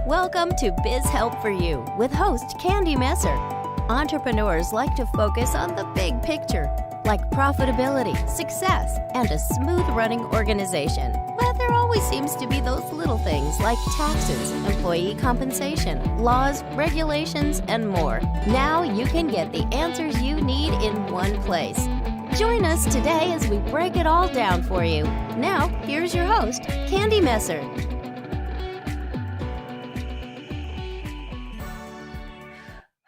Welcome to Biz Help for You with host Candy Messer. Entrepreneurs like to focus on the big picture, like profitability, success, and a smooth-running organization. But there always seems to be those little things like taxes, employee compensation, laws, regulations, and more. Now you can get the answers you need in one place. Join us today as we break it all down for you. Now, here's your host, Candy Messer.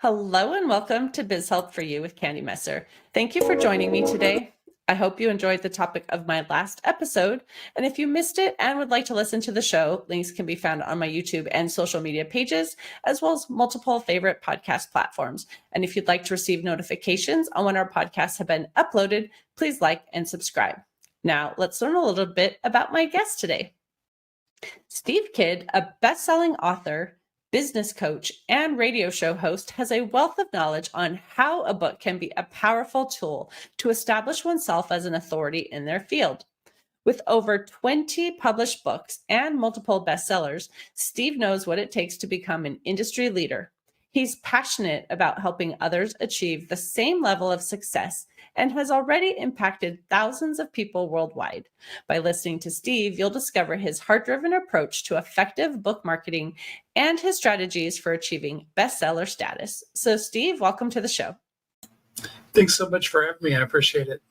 Hello and welcome to Biz Help for You with Candy Messer. Thank you for joining me today. I hope you enjoyed the topic of my last episode. And if you missed it and would like to listen to the show, links can be found on my YouTube and social media pages, as well as multiple favorite podcast platforms. And if you'd like to receive notifications on when our podcasts have been uploaded, please like and subscribe. Now, let's learn a little bit about my guest today. Steve Kidd, a best-selling author, business coach, and radio show host, has a wealth of knowledge on how a book can be a powerful tool to establish oneself as an authority in their field. With over 20 published books and multiple bestsellers, Steve knows what it takes to become an industry leader. He's passionate about helping others achieve the same level of success and has already impacted thousands of people worldwide. By listening to Steve, you'll discover his heart-driven approach to effective book marketing and his strategies for achieving bestseller status. So Steve, welcome to the show. Thanks so much for having me. I appreciate it.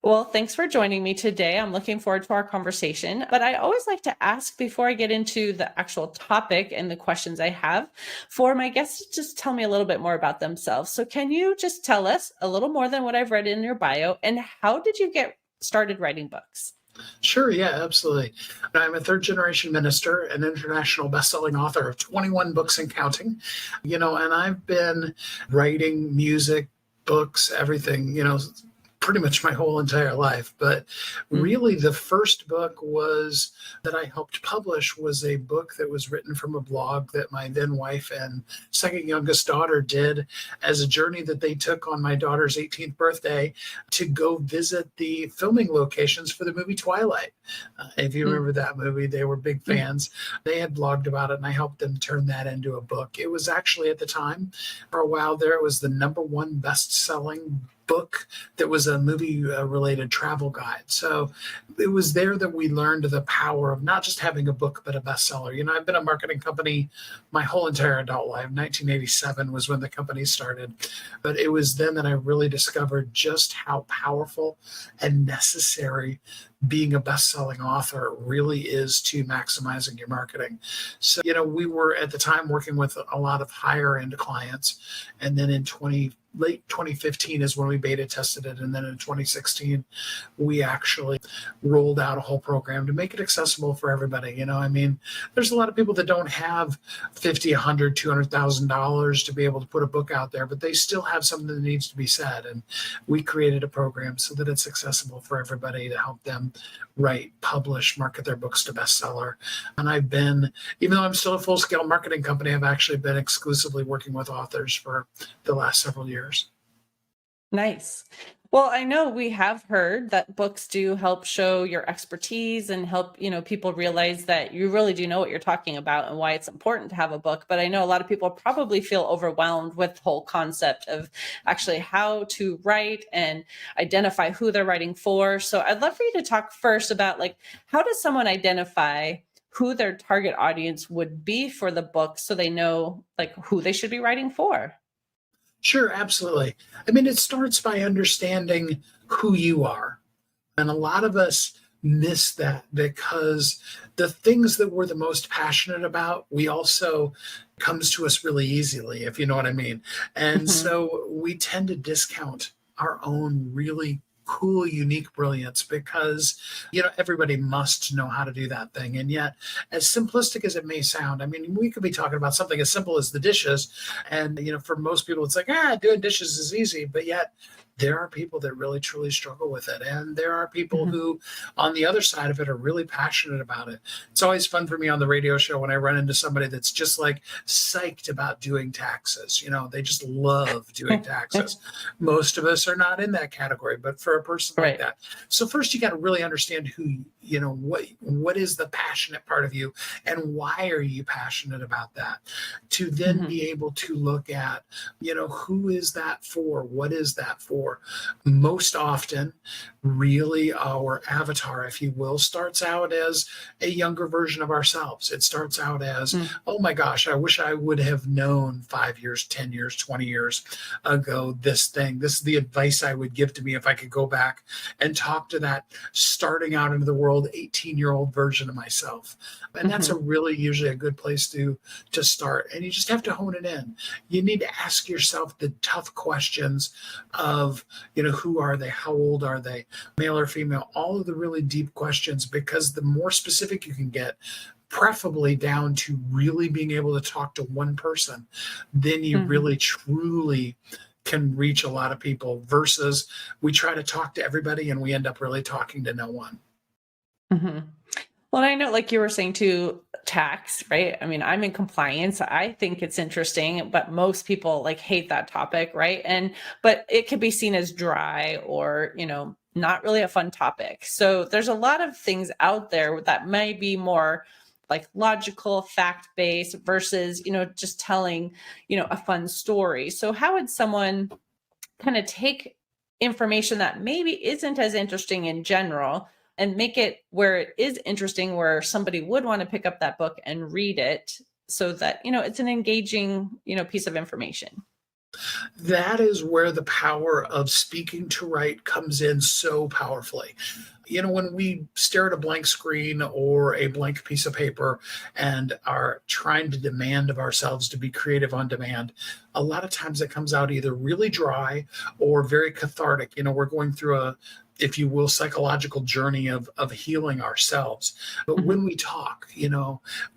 Well, thanks for joining me today. I'm looking forward to our conversation, but I always like to ask before I get into the actual topic and the questions I have for my guests to just tell me a little bit more about themselves. So can you just tell us a little more than what I've read in your bio, and how did you get started writing books? Sure. Yeah, absolutely. I'm a third generation minister, an international best-selling author of 21 books and counting, and I've been writing music, books, everything, pretty much my whole entire life. But really the first book that I helped publish was a book that was written from a blog that my then wife and second youngest daughter did as a journey that they took on my daughter's 18th birthday to go visit the filming locations for the movie Twilight. If you remember that movie, they were big fans. They had blogged about it, and I helped them turn that into a book. It was actually, at the time, for a while there, it was the #1 best-selling book that was a movie related travel guide. So it was there that we learned the power of not just having a book, but a bestseller. I've been a marketing company my whole entire adult life. 1987 was when the company started. But it was then that I really discovered just how powerful and necessary being a best-selling author really is to maximizing your marketing. So, we were at the time working with a lot of higher end clients. And then in late 2015 is when we beta tested it. And then in 2016, we actually rolled out a whole program to make it accessible for everybody. There's a lot of people that don't have $50, $100, $200,000 to be able to put a book out there, but they still have something that needs to be said. And we created a program so that it's accessible for everybody to help them write, publish, market their books to bestseller. And I've been, even though I'm still a full-scale marketing company, I've actually been exclusively working with authors for the last several years. Nice. Well, I know we have heard that books do help show your expertise and help, people realize that you really do know what you're talking about and why it's important to have a book. But I know a lot of people probably feel overwhelmed with the whole concept of actually how to write and identify who they're writing for. So I'd love for you to talk first about how does someone identify who their target audience would be for the book so they know who they should be writing for? Sure, absolutely. It starts by understanding who you are. And a lot of us miss that because the things that we're the most passionate about, we also comes to us really easily, if you know what I mean. And so we tend to discount our own really cool, unique brilliance because, everybody must know how to do that thing. And yet, as simplistic as it may sound, we could be talking about something as simple as the dishes. And, for most people, it's doing dishes is easy. But yet there are people that really truly struggle with it. And there are people Mhm. who, on the other side of it, are really passionate about it. It's always fun for me on the radio show when I run into somebody that's just like psyched about doing taxes. They just love doing taxes. Most of us are not in that category, but for a person like Right. that. So first you got to really understand what is the passionate part of you and why are you passionate about that? To then Mhm. be able to look at, who is that for? What is that for? Most often, really, our avatar, if you will, starts out as a younger version of ourselves. It starts out as, Mm. oh my gosh, I wish I would have known 5 years, 10 years, 20 years ago this thing. This is the advice I would give to me if I could go back and talk to that starting out into the world 18-year-old version of myself. And that's a Mhm. really usually a good place to start. And you just have to hone it in. You need to ask yourself the tough questions of, who are they? How old are they? Male or female? All of the really deep questions, because the more specific you can get, preferably down to really being able to talk to one person, then you Mhm. really truly can reach a lot of people versus we try to talk to everybody and we end up really talking to no one. Mhm. Well, I know, like you were saying too, tax, right? I mean, I'm in compliance. I think it's interesting, but most people like hate that topic, right? But it could be seen as dry or, not really a fun topic. So there's a lot of things out there that may be more like logical, fact based versus, just telling, a fun story. So how would someone kind of take information that maybe isn't as interesting in general and make it where it is interesting, where somebody would want to pick up that book and read it so that, it's an engaging, piece of information. That is where the power of speaking to write comes in so powerfully. When we stare at a blank screen or a blank piece of paper and are trying to demand of ourselves to be creative on demand, a lot of times it comes out either really dry or very cathartic. We're going through if you will, psychological journey of healing ourselves. But Mhm. when we talk,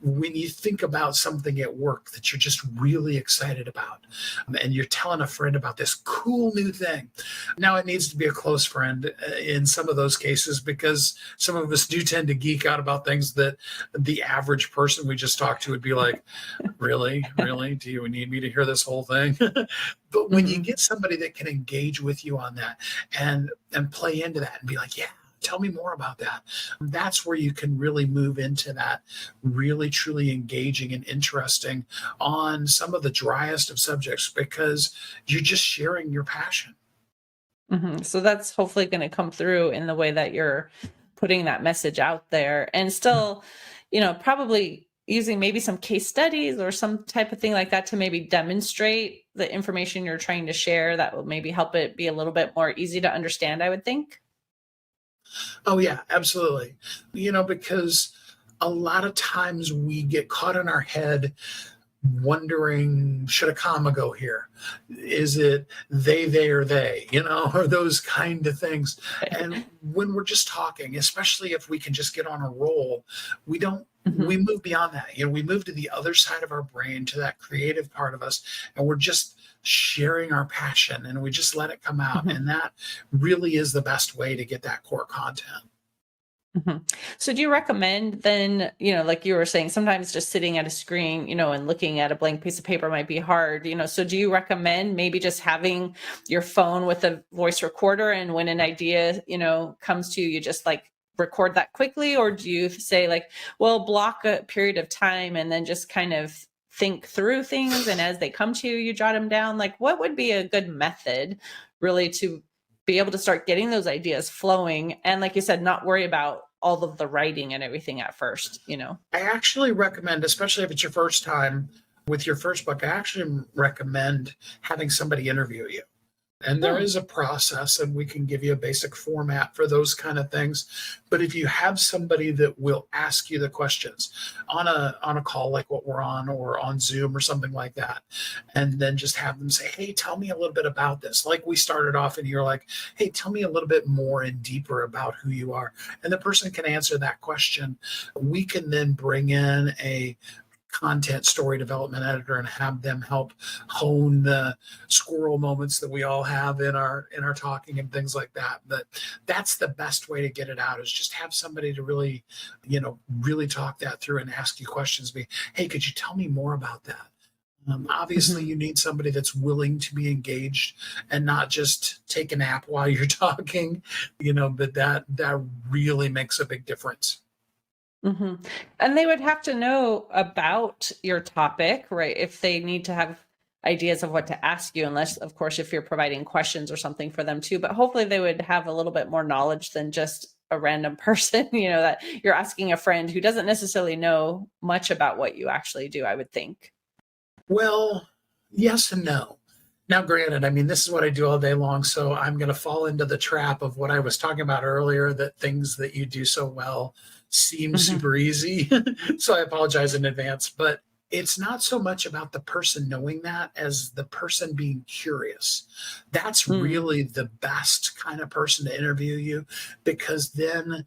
when you think about something at work that you're just really excited about, and you're telling a friend about this cool new thing. Now, it needs to be a close friend in some of those cases because some of us do tend to geek out about things that the average person we just talked to would be like, really? Really? Do you need me to hear this whole thing? But when you Mhm. get somebody that can engage with you on that and play into that and be like, yeah, tell me more about that. That's where you can really move into that really truly engaging and interesting on some of the driest of subjects because you're just sharing your passion. Mhm. So that's hopefully going to come through in the way that you're putting that message out there and still, probably using maybe some case studies or some type of thing like that to maybe demonstrate the information you're trying to share that will maybe help it be a little bit more easy to understand, I would think. Oh, yeah, absolutely. Because a lot of times we get caught in our head wondering, should a comma go here? Is it they, or they, or those kind of things. And when we're just talking, especially if we can just get on a roll, we don't. We Mhm. move beyond that. We move to the other side of our brain, to that creative part of us, and we're just sharing our passion and we just let it come out. Mhm. And that really is the best way to get that core content. Mhm. So do you recommend then, like you were saying, sometimes just sitting at a screen, and looking at a blank piece of paper might be hard, so do you recommend maybe just having your phone with a voice recorder and when an idea, comes to you, you just like record that quickly? Or do you say like, well, block a period of time and then just kind of think through things and as they come to you, you jot them down? Like what would be a good method really to be able to start getting those ideas flowing and like you said not worry about all of the writing and everything at first. I actually recommend, especially if it's your first time with your first book, I actually recommend having somebody interview you. And there Hmm. is a process, and we can give you a basic format for those kind of things. But if you have somebody that will ask you the questions on a call like what we're on, or on Zoom or something like that, and then just have them say, "Hey, tell me a little bit about this." Like we started off, and you're like, "Hey, tell me a little bit more and deeper about who you are," and the person can answer that question. We can then bring in a content story development editor and have them help hone the squirrel moments that we all have in our talking and things like that. But that's the best way to get it out, is just have somebody to really, really talk that through and ask you questions. Hey, could you tell me more about that? Obviously, you need somebody that's willing to be engaged and not just take a nap while you're talking, but that really makes a big difference. And they would have to know about your topic, right? If they need to have ideas of what to ask you, unless, of course, if you're providing questions or something for them too. But hopefully they would have a little bit more knowledge than just a random person, that you're asking a friend who doesn't necessarily know much about what you actually do, I would think. Well, yes and no. Now, granted, this is what I do all day long, so I'm going to fall into the trap of what I was talking about earlier, that things that you do so well seem super easy. So I apologize in advance, but it's not so much about the person knowing that as the person being curious. That's really the best kind of person to interview you, because then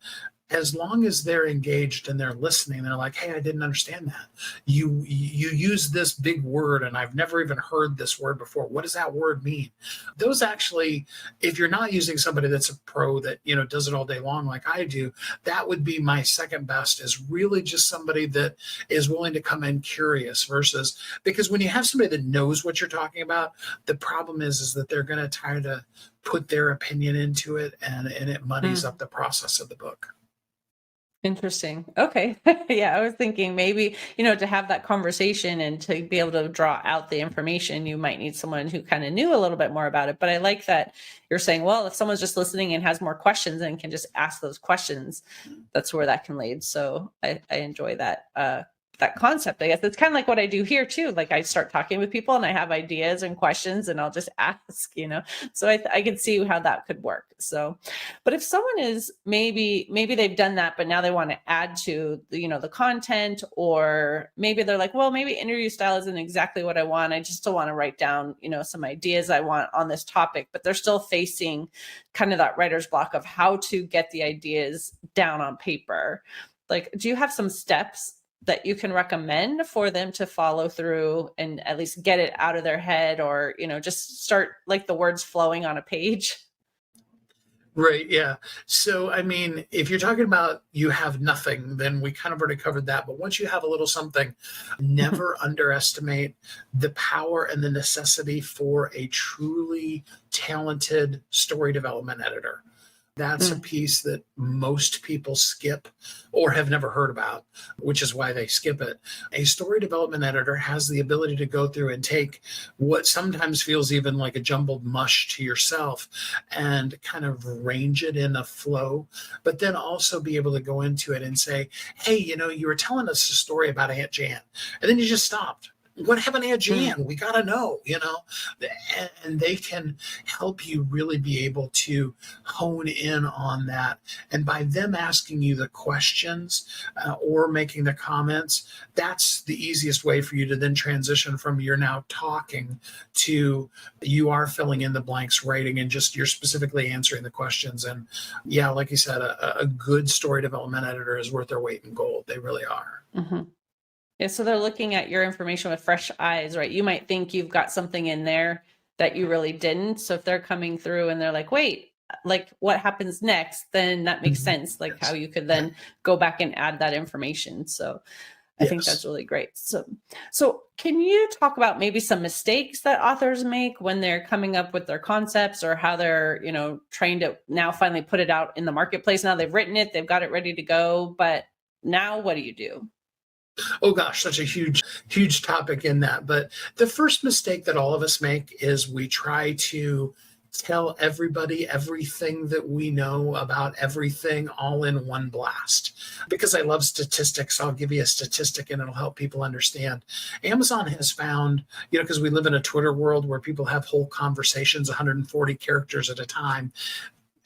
as long as they're engaged and they're listening, they're like, hey, I didn't understand that. You use this big word and I've never even heard this word before. What does that word mean? Those actually, if you're not using somebody that's a pro that, does it all day long like I do, that would be my second best, is really just somebody that is willing to come in curious versus, because when you have somebody that knows what you're talking about, the problem is that they're going to try to put their opinion into it, and it muddies up the process of the book. Interesting. Okay. Yeah, I was thinking maybe, to have that conversation and to be able to draw out the information, you might need someone who kind of knew a little bit more about it. But I like that you're saying, well, if someone's just listening and has more questions and can just ask those questions, that's where that can lead. So I enjoy that concept. I guess it's kind of like what I do here too. Like I start talking with people and I have ideas and questions and I'll just ask, so I can see how that could work. So, but if someone is maybe they've done that, but now they want to add to the content, or maybe they're like, well, maybe interview style isn't exactly what I want. I just still want to write down, some ideas I want on this topic, but they're still facing kind of that writer's block of how to get the ideas down on paper. Like, do you have some steps that you can recommend for them to follow through and at least get it out of their head, or, just start like the words flowing on a page? Right. Yeah. So, if you're talking about you have nothing, then we kind of already covered that. But once you have a little something, never underestimate the power and the necessity for a truly talented story development editor. That's a piece that most people skip or have never heard about, which is why they skip it. A story development editor has the ability to go through and take what sometimes feels even like a jumbled mush to yourself and kind of arrange it in a flow, but then also be able to go into it and say, hey, you were telling us a story about Aunt Jan, and then you just stopped. What happened to Aunt Jan? We got to know, and they can help you really be able to hone in on that. And by them asking you the questions or making the comments, that's the easiest way for you to then transition from you're now talking to you are filling in the blanks, writing, and just you're specifically answering the questions. And yeah, like you said, a good story development editor is worth their weight in gold. They really are. Yeah, so they're looking at your information with fresh eyes, right? You might think you've got something in there that you really didn't. So if they're coming through and they're like, wait, like what happens next, then that makes sense. Like how you could then go back and add that information. So I think that's really great. So can you talk about maybe some mistakes that authors make when they're coming up with their concepts, or how they're, trying to now finally put it out in the marketplace? Now they've written it, they've got it ready to go, but now what do you do? Oh gosh, such a huge topic in that. But the first mistake that all of us make is we try to tell everybody everything that we know about everything all in one blast. Because I love statistics, I'll give you a statistic and it'll help people understand. Amazon has found, because we live in a Twitter world where people have whole conversations, 140 characters at a time.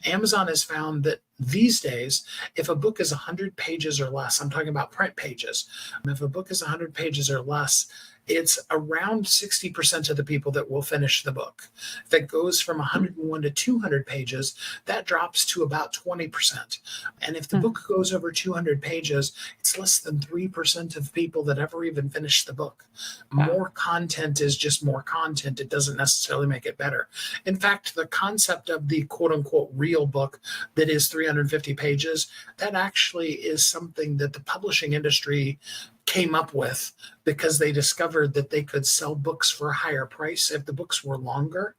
Amazon has found that These days, if a book is 100 pages or less, I'm talking about print pages. If a book is 100 pages or less, it's around 60% of the people that will finish the book. If it goes from 101 to 200 pages, that drops to about 20%. And if the book goes over 200 pages, it's less than 3% of people that ever even finish the book. More content is just more content. It doesn't necessarily make it better. In fact, the concept of the quote unquote real book that is 350 pages, that actually is something that the publishing industry came up with because they discovered that they could sell books for a higher price if the books were longer.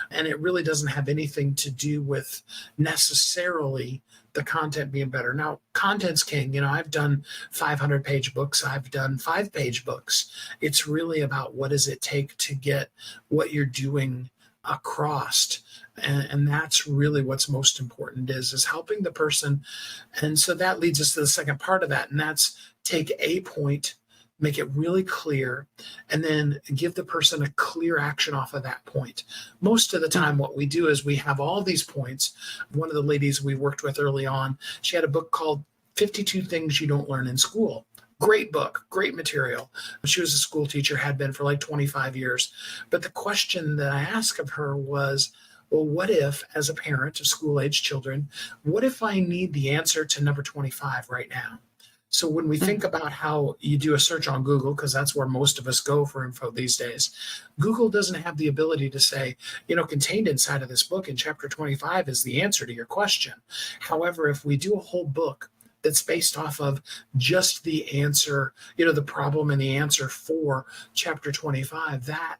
And it really doesn't have anything to do with necessarily the content being better. Now, content's king. I've done 500-page books. I've done 5-page books. It's really about what does it take to get what you're doing across. And that's really what's most important is helping the person. And so that leads us to the second part of that, and that's take a point, make it really clear, and then give the person a clear action off of that point. Most of the time, what we do is we have all these points. One of the ladies we worked with early on, she had a book called 52 Things You Don't Learn in School. Great book, great material. She was a school teacher, had been for like 25 years. But the question that I asked of her was, well, what if, as a parent of school-age children, what if I need the answer to number 25 right now? So when we think about how you do a search on Google, because that's where most of us go for info these days, Google doesn't have the ability to say, contained inside of this book in chapter 25 is the answer to your question. However, if we do a whole book that's based off of just the answer, the problem and the answer for chapter 25, that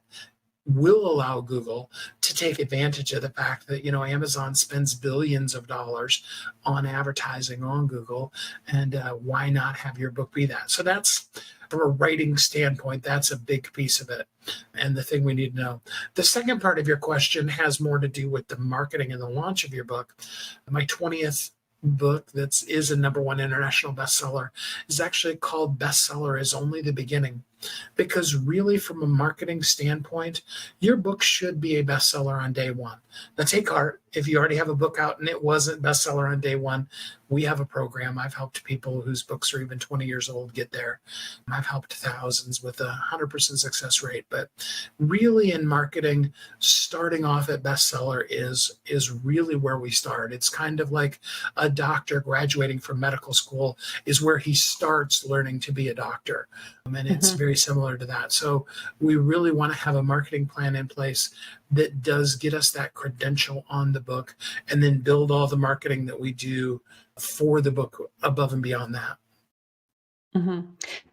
will allow Google to take advantage of the fact that, Amazon spends billions of dollars on advertising on Google, and why not have your book be that? So that's, from a writing standpoint, that's a big piece of it and the thing we need to know. The second part of your question has more to do with the marketing and the launch of your book. My 20th book that is a #1 international bestseller is actually called Bestseller is Only the Beginning. Because really, from a marketing standpoint, your book should be a bestseller on day one. Now, take heart. If you already have a book out and it wasn't bestseller on day one, we have a program. I've helped people whose books are even 20 years old get there. I've helped thousands with a 100% success rate. But really, in marketing, starting off at bestseller is really where we start. It's kind of like a doctor graduating from medical school is where he starts learning to be a doctor. And it's very similar to that. So we really want to have a marketing plan in place that does get us that credential on the book, and then build all the marketing that we do for the book above and beyond that.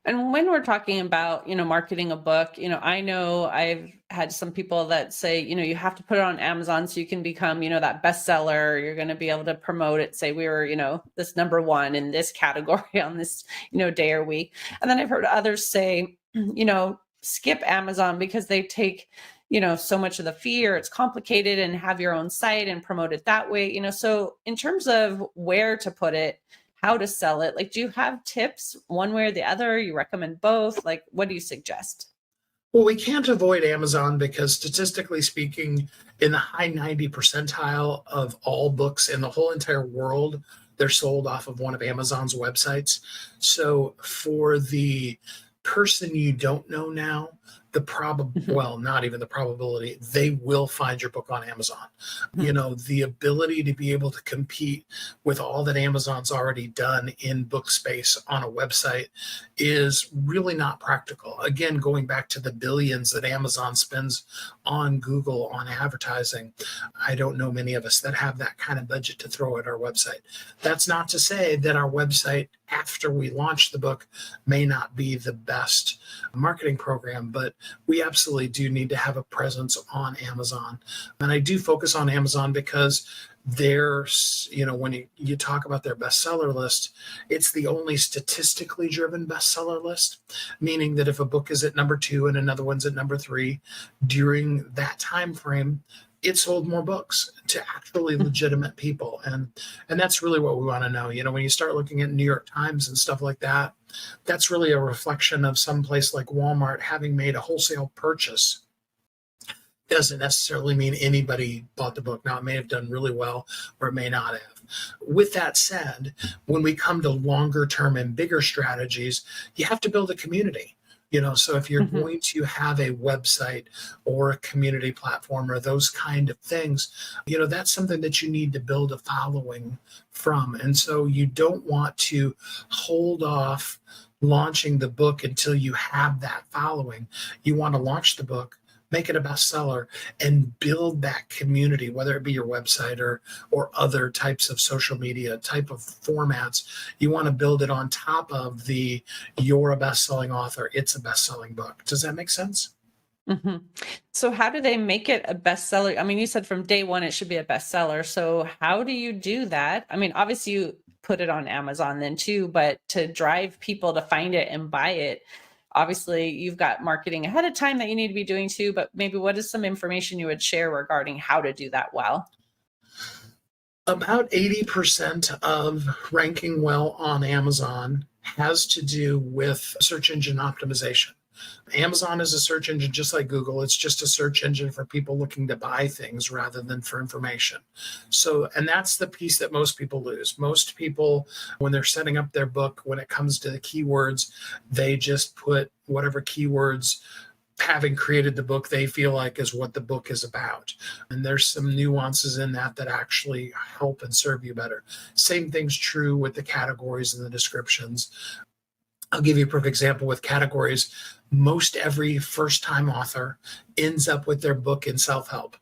And when we're talking about, marketing a book, I know I've had some people that say, you have to put it on Amazon so you can become, that bestseller. You're going to be able to promote it. Say we were, this #1 in this category on this, day or week. And then I've heard others say, skip Amazon because they take, so much of the fee, or it's complicated, and have your own site and promote it that way. So in terms of where to put it, how to sell it, do you have tips one way or the other? You recommend both? What do you suggest? Well, we can't avoid Amazon because statistically speaking, in the high 90 percentile of all books in the whole entire world, they're sold off of one of Amazon's websites. So for the person you don't know now, not even the probability, they will find your book on Amazon. The ability to be able to compete with all that Amazon's already done in book space on a website is really not practical. Again, going back to the billions that Amazon spends on Google on advertising, I don't know many of us that have that kind of budget to throw at our website. That's not to say that our website, after we launch the book, may not be the best marketing program, but we absolutely do need to have a presence on Amazon. And I do focus on Amazon because there's, when you talk about their bestseller list, it's the only statistically driven bestseller list, meaning that if a book is at #2 and another one's at #3, during that time frame, it sold more books to actually legitimate people. And that's really what we want to know. When you start looking at New York Times and stuff like that, that's really a reflection of some place like Walmart having made a wholesale purchase. Doesn't necessarily mean anybody bought the book. Now, it may have done really well or it may not have. With that said, when we come to longer term and bigger strategies, you have to build a community. So if you're Mhm. going to have a website or a community platform or those kind of things, that's something that you need to build a following from. And so you don't want to hold off launching the book until you have that following. You want to launch the book, make it a bestseller, and build that community, whether it be your website or other types of social media type of formats. You want to build it on top of the you're a best-selling author, it's a best-selling book. Does that make sense? Mhm. So how do they make it a bestseller? I mean, you said from day one it should be a bestseller. So how do you do that? I mean, obviously you put it on Amazon then too, but to drive people to find it and buy it, obviously you've got marketing ahead of time that you need to be doing too, but maybe what is some information you would share regarding how to do that well? About 80% of ranking well on Amazon has to do with search engine optimization. Amazon is a search engine just like Google. It's just a search engine for people looking to buy things rather than for information. So, and that's the piece that most people lose. Most people, when they're setting up their book, when it comes to the keywords, they just put whatever keywords, having created the book, they feel like is what the book is about. And there's some nuances in that actually help and serve you better. Same thing's true with the categories and the descriptions. I'll give you a perfect example with categories. Most every first time author ends up with their book in self help.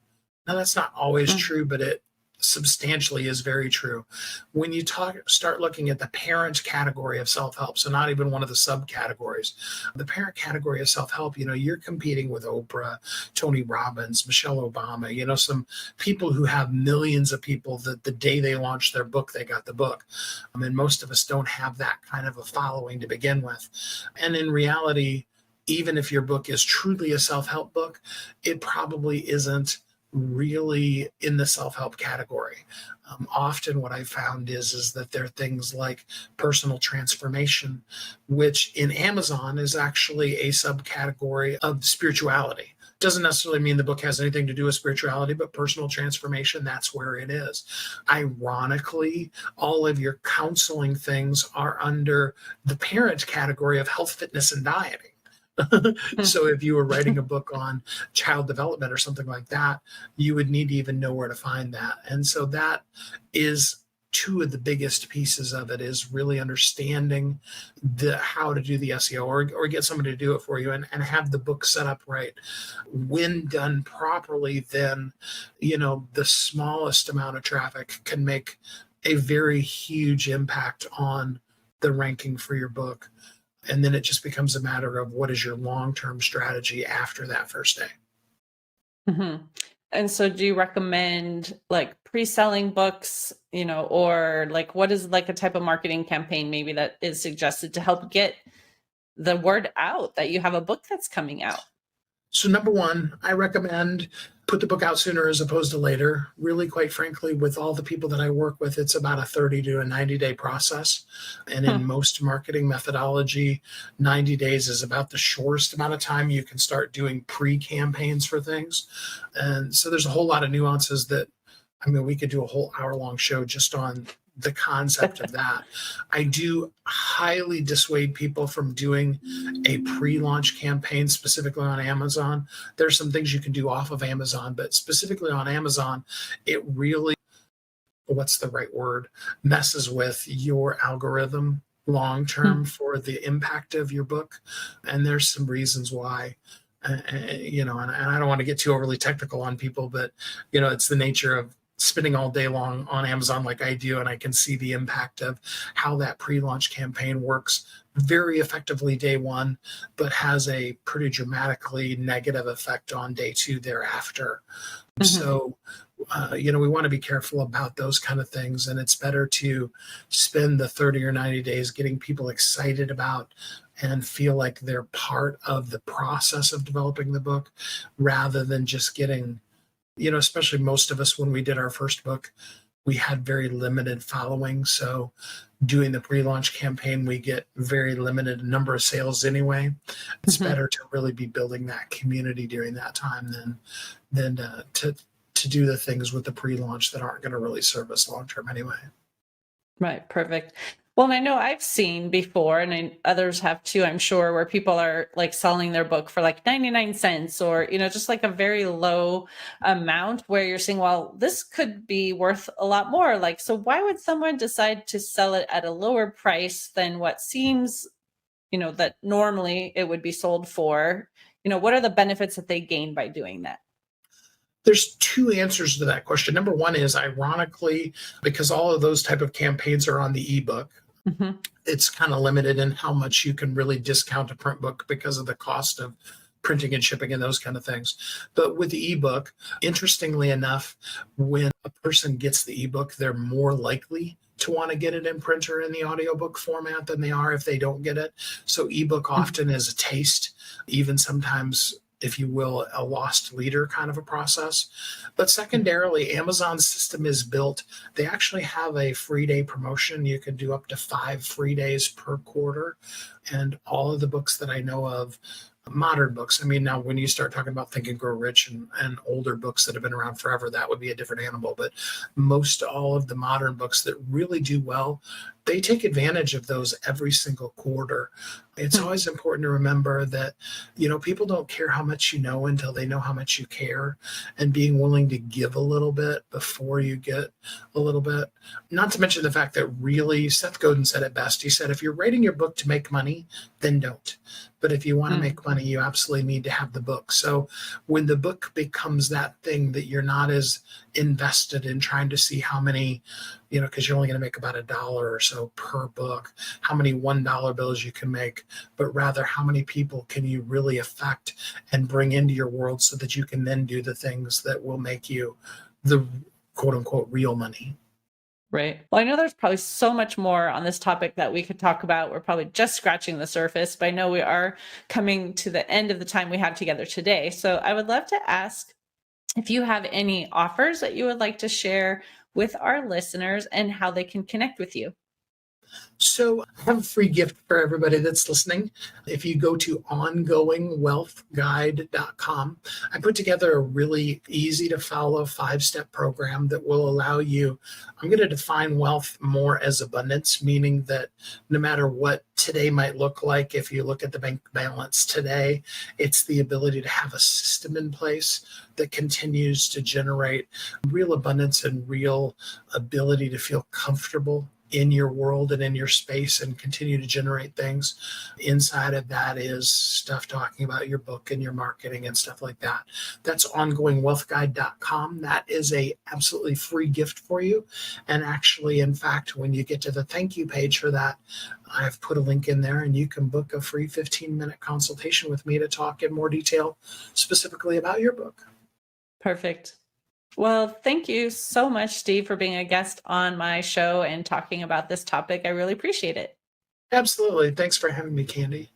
Now, that's not always Mm. true, but it substantially is very true. When you start looking at the parent category of self help, so not even one of the subcategories, the parent category of self help, you're competing with Oprah, Tony Robbins, Michelle Obama, some people who have millions of people that the day they launched their book, they got the book. And most of us don't have that kind of a following to begin with. And in reality, even if your book is truly a self help book, it probably isn't really in the self-help category. Often what I found is that there are things like personal transformation, which in Amazon is actually a subcategory of spirituality. Doesn't necessarily mean the book has anything to do with spirituality, but personal transformation, that's where it is. Ironically, all of your counseling things are under the parent category of health, fitness, and dieting. So if you were writing a book on child development or something like that, you would need to even know where to find that. And so that is two of the biggest pieces of it, is really understanding how to do the SEO, or get somebody to do it for you, and have the book set up right. When done properly, then the smallest amount of traffic can make a very huge impact on the ranking for your book. And then it just becomes a matter of what is your long-term strategy after that first day. Mhm. And so do you recommend like pre-selling books, or like what is like a type of marketing campaign maybe that is suggested to help get the word out that you have a book that's coming out? So number one, I recommend put the book out sooner as opposed to later. Really, quite frankly, with all the people that I work with, it's about a 30 to a 90-day process. And in Hmm. most marketing methodology, 90 days is about the shortest amount of time you can start doing pre-campaigns for things. And so there's a whole lot of nuances that, we could do a whole hour-long show just on the concept of that. I do highly dissuade people from doing a pre-launch campaign specifically on Amazon. There's some things you can do off of Amazon, but specifically on Amazon, it really, what's the right word, messes with your algorithm long term Hmm. for the impact of your book. And there's some reasons why. And I don't want to get too overly technical on people, but it's the nature of spending all day long on Amazon like I do, and I can see the impact of how that pre-launch campaign works very effectively day one, but has a pretty dramatically negative effect on day two thereafter. Hmm. So, we want to be careful about those kind of things, and it's better to spend the 30 or 90 days getting people excited about and feel like they're part of the process of developing the book, rather than just getting, especially most of us, when we did our first book, we had very limited following. So doing the pre-launch campaign, we get very limited number of sales anyway. It's Hmm. better to really be building that community during that time than to to do the things with the pre-launch that aren't going to really serve us long term anyway. Right. Perfect. Well, and I know I've seen before, and others have too, I'm sure, where people are like selling their book for like 99 cents or, just like a very low amount where you're saying, well, this could be worth a lot more. Like, so why would someone decide to sell it at a lower price than what seems, that normally it would be sold for? What are the benefits that they gain by doing that? There's two answers to that question. Number one is, ironically, because all of those type of campaigns are on the ebook, it's kind of limited in how much you can really discount a print book because of the cost of printing and shipping and those kind of things. But with the ebook, interestingly enough, when a person gets the ebook, they're more likely to want to get it in print or in the audiobook format than they are if they don't get it. So ebook often is a taste, even sometimes, if you will, a lost leader kind of a process. But secondarily, Amazon's system is built. They actually have a free day promotion. You can do up to 5 free days per quarter. And all of the books that I know of, modern books. I mean, now when you start talking about Think and Grow Rich and older books that have been around forever, that would be a different animal. But most all of the modern books that really do well, they take advantage of those every single quarter. It's always important to remember that, people don't care how much you know until they know how much you care, and being willing to give a little bit before you get a little bit. Not to mention the fact that really, Seth Godin said it best. He said, if you're writing your book to make money, then don't. But if you want to make money, you absolutely need to have the book. So when the book becomes that thing that you're not as invested in trying to see how many, because you're only going to make about $1 or so per book, how many $1 bills you can make, but rather how many people can you really affect and bring into your world so that you can then do the things that will make you the quote unquote real money. Right. Well, I know there's probably so much more on this topic that we could talk about. We're probably just scratching the surface, but I know we are coming to the end of the time we have together today. So I would love to ask if you have any offers that you would like to share with our listeners and how they can connect with you. So I have a free gift for everybody that's listening. If you go to ongoingwealthguide.com, I put together a really easy to follow 5-step program that will allow you. I'm going to define wealth more as abundance, meaning that no matter what today might look like, if you look at the bank balance today, it's the ability to have a system in place that continues to generate real abundance and real ability to feel comfortable in your world and in your space and continue to generate things. Inside of that is stuff talking about your book and your marketing and stuff like that. That's ongoingwealthguide.com. That is a absolutely free gift for you. And actually, in fact, when you get to the thank you page for that, I've put a link in there and you can book a free 15-minute consultation with me to talk in more detail specifically about your book. Perfect. Well, thank you so much, Steve, for being a guest on my show and talking about this topic. I really appreciate it. Absolutely. Thanks for having me, Candy.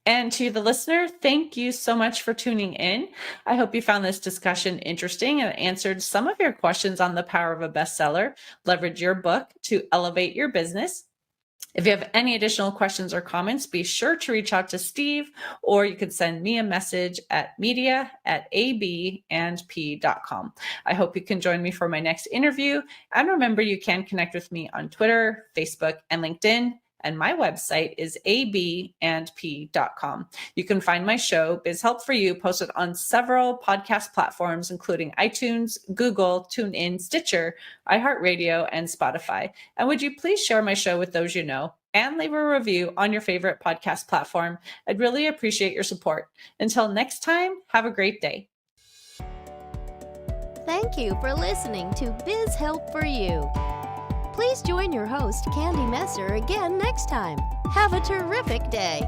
And to the listener, thank you so much for tuning in. I hope you found this discussion interesting and answered some of your questions on the power of a bestseller. Leverage your book to elevate your business. If you have any additional questions or comments, be sure to reach out to Steve, or you could send me a message at media@abandp.com. I hope you can join me for my next interview. And remember, you can connect with me on Twitter, Facebook, and LinkedIn. And my website is abandp.com. You can find my show, Biz Help for You, posted on several podcast platforms, including iTunes, Google, TuneIn, Stitcher, iHeartRadio, and Spotify. And would you please share my show with those you know and leave a review on your favorite podcast platform? I'd really appreciate your support. Until next time, have a great day. Thank you for listening to Biz Help for You. Please join your host, Candy Messer, again next time. Have a terrific day.